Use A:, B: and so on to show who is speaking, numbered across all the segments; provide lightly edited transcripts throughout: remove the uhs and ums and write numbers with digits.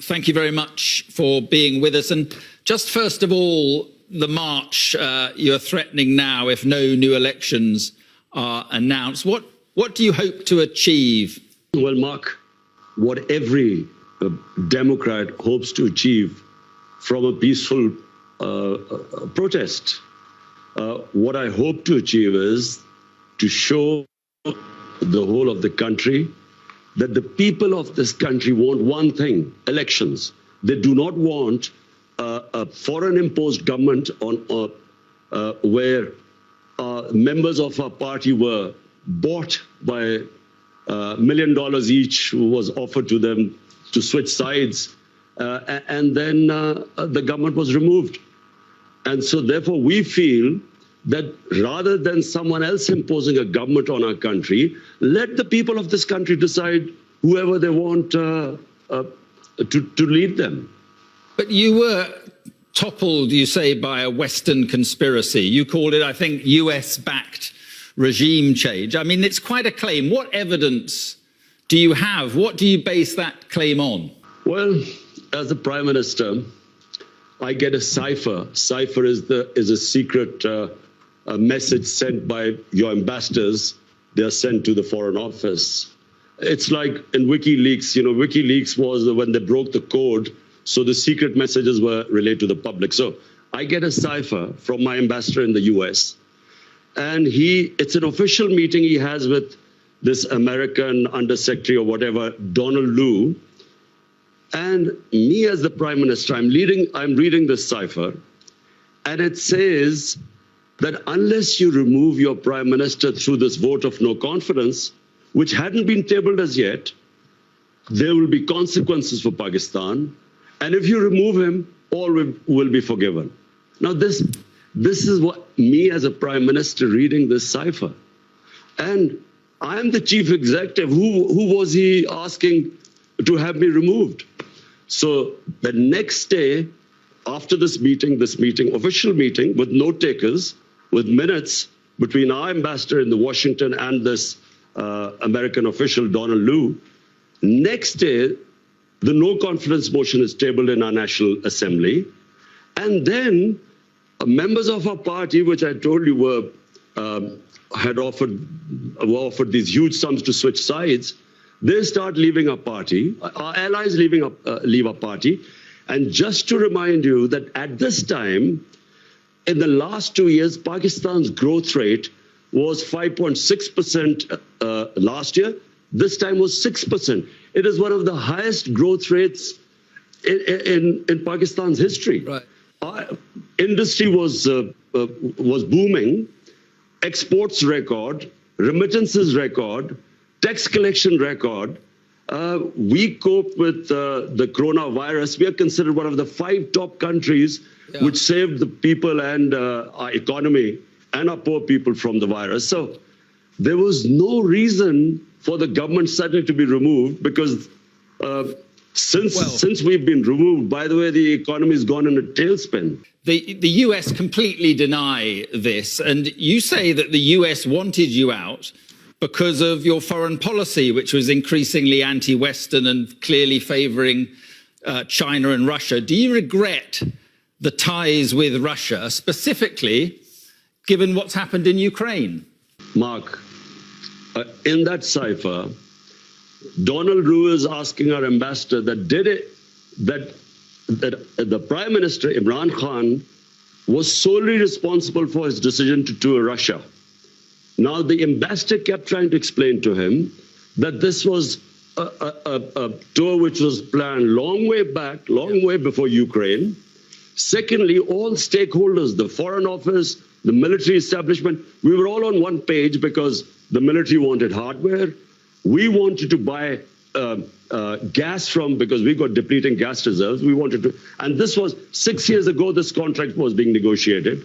A: thank you very much for being with us. And just first of all, the march you're threatening now if no new elections are announced. What do you hope to achieve?
B: Well, Mark, what every Democrat hopes to achieve from a peaceful protest. What I hope to achieve is to show the whole of the country that the people of this country want one thing: elections. They do not want a foreign-imposed government where members of our party were bought by $1 million each, who was offered to them to switch sides, and then the government was removed. And so therefore we feel that rather than someone else imposing a government on our country, let the people of this country decide whoever they want to lead them. But
A: you were toppled, you say, by a Western conspiracy. You called it, I think, US-backed regime change. I mean, it's quite a claim. What evidence do you have? What do you base that claim on?
B: Well, as the Prime Minister, I get a cipher. Cipher is a secret a message sent by your ambassadors. They are sent to the Foreign Office. It's like in WikiLeaks. You know, WikiLeaks was when they broke the code, so the secret messages were relayed to the public. So I get a cipher from my ambassador in the US, and it's an official meeting he has with this American undersecretary or whatever, Donald Lu. And me as the Prime Minister, I'm reading this cipher, and it says that unless you remove your Prime Minister through this vote of no confidence, which hadn't been tabled as yet, there will be consequences for Pakistan. And if you remove him, all will be forgiven. Now, this is what me as a Prime Minister reading this cipher. And I'm the chief executive. Who was he asking to have me removed? So the next day, after this meeting, official meeting with note takers, with minutes between our ambassador in Washington and this American official, Donald Lu, next day, the no confidence motion is tabled in our National Assembly. And then members of our party, which I told you were offered these huge sums to switch sides, they start leaving our party. Our allies leave our party. And just to remind you that at this time, in the last 2 years, Pakistan's growth rate was 5.6% last year. This time was 6%. It is one of the highest growth rates in Pakistan's history. Right. Our industry was booming, exports record, remittances record, tax collection record. We cope with the coronavirus. We are considered one of the 5 top countries which saved the people and our economy and our poor people from the virus. So there was no reason for the government suddenly to be removed, because since we've been removed, by the way, the economy has gone in a tailspin.
A: The US completely deny this, and you say that the US wanted you out because of your foreign policy, which was increasingly anti-Western and clearly favouring China and Russia. Do you regret the ties with Russia, specifically given what's happened in Ukraine?
B: Mark, in that cipher, Donald Lu is asking our ambassador that the Prime Minister, Imran Khan, was solely responsible for his decision to tour Russia. Now, the ambassador kept trying to explain to him that this was a tour which was planned long way back, long way before Ukraine. Secondly, all stakeholders, the Foreign Office, the military establishment, we were all on one page because the military wanted hardware. We wanted to buy gas because we got depleting gas reserves. We wanted to, and this was 6 years ago, this contract was being negotiated.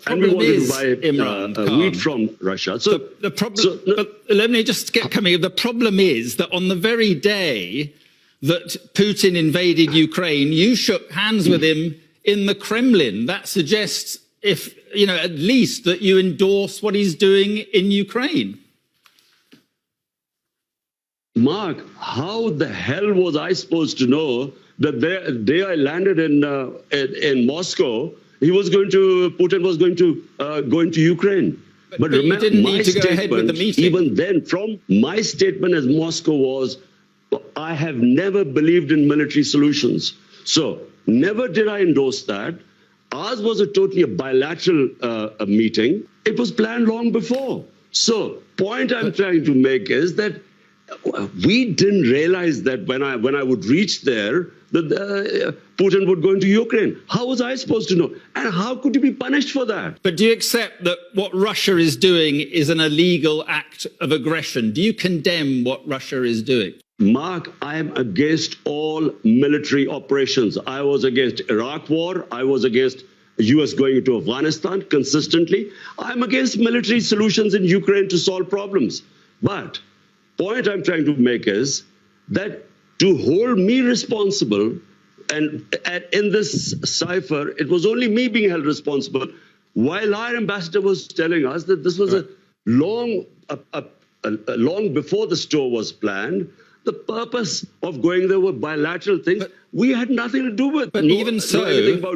B: And we wanted to buy wheat from Russia. So
A: the problem, but let me just get coming. The problem is that on the very day that Putin invaded Ukraine, you shook hands with him in the Kremlin. That suggests, at least that you endorse what he's doing in Ukraine.
B: Mark, how the hell was I supposed to know The day I landed in Moscow, Putin was going to go into Ukraine.
A: But you didn't need to go ahead with the meeting.
B: Even then, from my statement as Moscow was, I have never believed in military solutions. So never did I endorse that. Ours was a totally bilateral meeting. It was planned long before. So point I'm trying to make is that we didn't realize that when I would reach there, that Putin would go into Ukraine. How was I supposed to know? And how could you be punished for that?
A: But do you accept that what Russia is doing is an illegal act of aggression? Do you condemn what Russia is doing?
B: Mark, I am against all military operations. I was against Iraq war. I was against US going into Afghanistan consistently. I'm against military solutions in Ukraine to solve problems. But point I'm trying to make is that to hold me responsible, and in this cipher, it was only me being held responsible, while our ambassador was telling us that this was a long before the store was planned. The purpose of going there were bilateral things we had nothing to do with.
A: But even so, the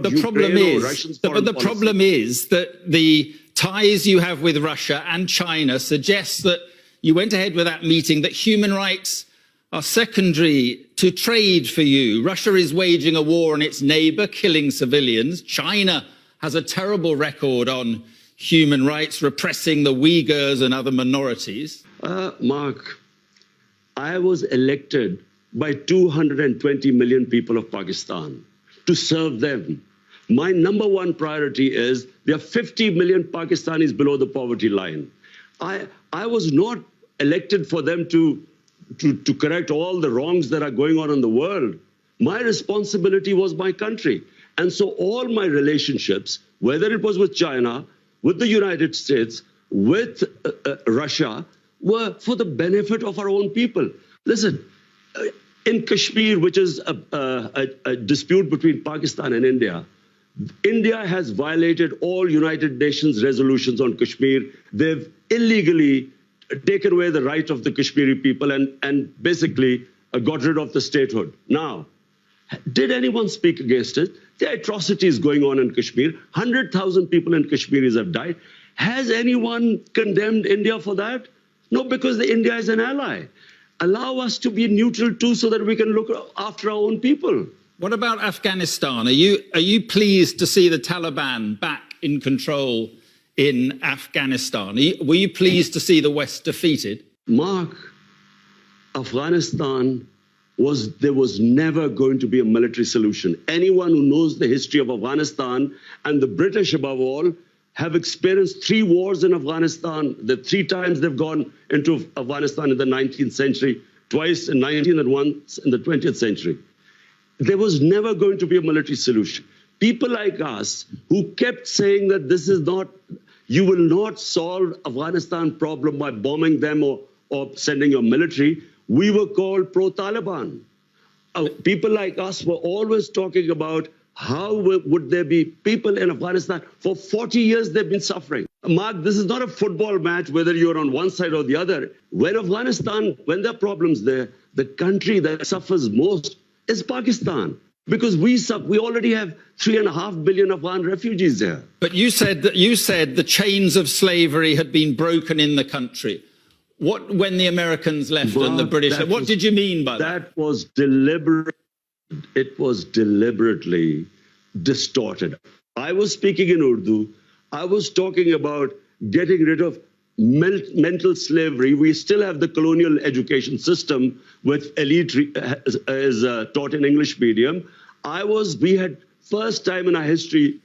A: problem is that the ties you have with Russia and China suggests that you went ahead with that meeting, that human rights are secondary to trade for you. Russia is waging a war on its neighbor, killing civilians. China has a terrible record on human rights, repressing the Uyghurs and other minorities.
B: Mark, I was elected by 220 million people of Pakistan to serve them. My number one priority is there are 50 million Pakistanis below the poverty line. I was not elected for them to correct all the wrongs that are going on in the world. My responsibility was my country. And so all my relationships, whether it was with China, with the United States, with Russia, were for the benefit of our own people. Listen, in Kashmir, which is a dispute between Pakistan and India, India has violated all United Nations resolutions on Kashmir. They've illegally taken away the right of the Kashmiri people and basically got rid of the statehood. Now, did anyone speak against it? There are atrocities going on in Kashmir. 100,000 people in Kashmiris have died. Has anyone condemned India for that? No, because India is an ally. Allow us to be neutral too so that we can look after our own people.
A: What about Afghanistan? Are you pleased to see the Taliban back in control in Afghanistan? Were you pleased to see the West defeated?
B: Mark, Afghanistan there was never going to be a military solution. Anyone who knows the history of Afghanistan, and the British above all, have experienced 3 wars in Afghanistan. The 3 times they've gone into Afghanistan in the 19th century, twice in 19th and once in the 20th century. There was never going to be a military solution. People like us who kept saying that this is not, you will not solve Afghanistan problem by bombing them or sending your military, we were called pro-Taliban. People like us were always talking about how would there be people in Afghanistan? For 40 years, they've been suffering. Mark, this is not a football match, whether you're on one side or the other. When there are problems there, the country that suffers most is Pakistan. Because we already have 3.5 billion Afghan refugees there.
A: But you said the chains of slavery had been broken in the country. When the Americans left and the British, what did you mean by that?
B: That was deliberate. It was deliberately distorted. I was speaking in Urdu. I was talking about getting rid of mental slavery. We still have the colonial education system, which elite is taught in English medium. We had first time in our history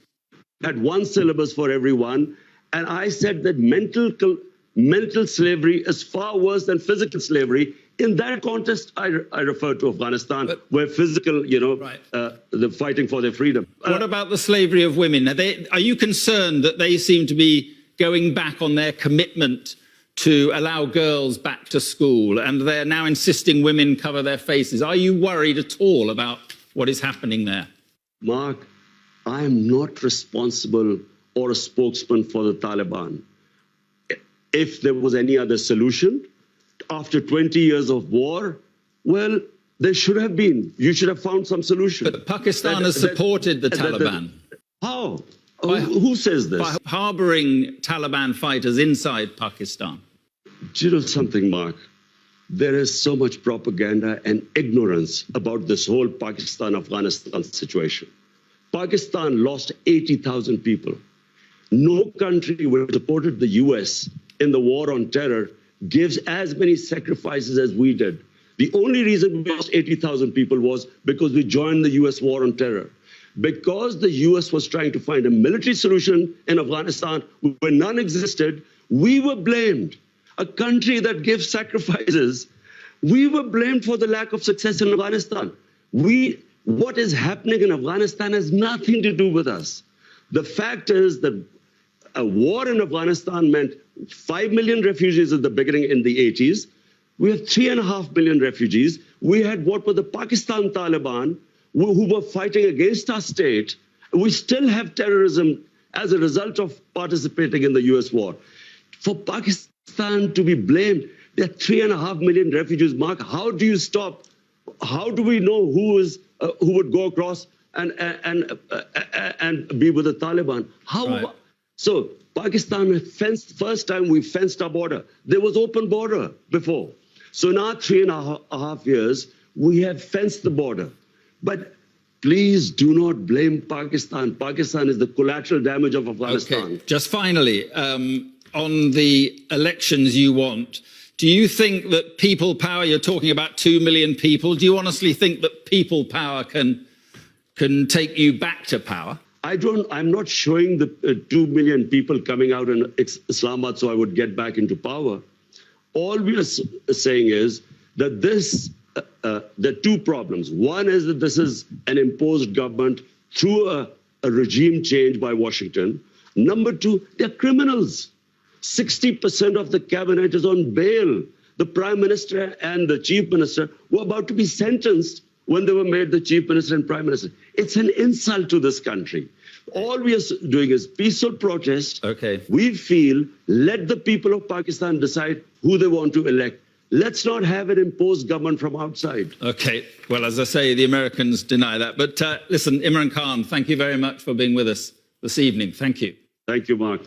B: had 1 syllabus for everyone, and I said that mental slavery is far worse than physical slavery. In that context, I refer to Afghanistan, where physical, they're fighting for their freedom.
A: What about the slavery of women? Are you concerned that they seem to be going back on their commitment to allow girls back to school, and they're now insisting women cover their faces? Are you worried at all about what is happening there?
B: Mark, I am not responsible or a spokesman for the Taliban. If there was any other solution, after 20 years of war, well, There should have been. You should have found some solution.
A: But Pakistan has supported the Taliban.
B: How? Who says this?
A: By harboring Taliban fighters inside Pakistan.
B: Do you know something, Mark? There is so much propaganda and ignorance about this whole Pakistan-Afghanistan situation. Pakistan lost 80,000 people. No country which supported the US in the war on terror gives as many sacrifices as we did. The only reason we lost 80,000 people was because we joined the US war on terror. Because the US was trying to find a military solution in Afghanistan where none existed, we were blamed. A country that gives sacrifices, we were blamed for the lack of success in Afghanistan. What is happening in Afghanistan has nothing to do with us. The fact is that a war in Afghanistan meant 5 million refugees at the beginning in the 80s. We have 3.5 million refugees. We had what were the Pakistan Taliban who were fighting against our state. We still have terrorism as a result of participating in the US war. For Pakistan to be blamed, there are 3.5 million refugees. Mark, how do you stop? How do we know who would go across and be with the Taliban? How? Right. So Pakistan first time we fenced our border. There was open border before. So now 3.5 years, we have fenced the border. But please do not blame Pakistan. Pakistan is the collateral damage of Afghanistan.
A: Okay. Just finally, on the elections you want, do you think that people power, you're talking about 2 million people, do you honestly think that people power can take you back to power?
B: I'm not showing the 2 million people coming out in Islamabad so I would get back into power. All we are saying is that there are two problems. One is that this is an imposed government through a regime change by Washington. Number two, they're criminals. 60% of the cabinet is on bail. The prime minister and the chief minister were about to be sentenced when they were made the chief minister and prime minister. It's an insult to this country. All we are doing is peaceful protest.
A: Okay.
B: We feel, let the people of Pakistan decide who they want to elect. Let's not have an imposed government from outside.
A: Okay. Well, as I say, the Americans deny that. But listen, Imran Khan, thank you very much for being with us this evening. Thank you.
B: Thank you, Mark.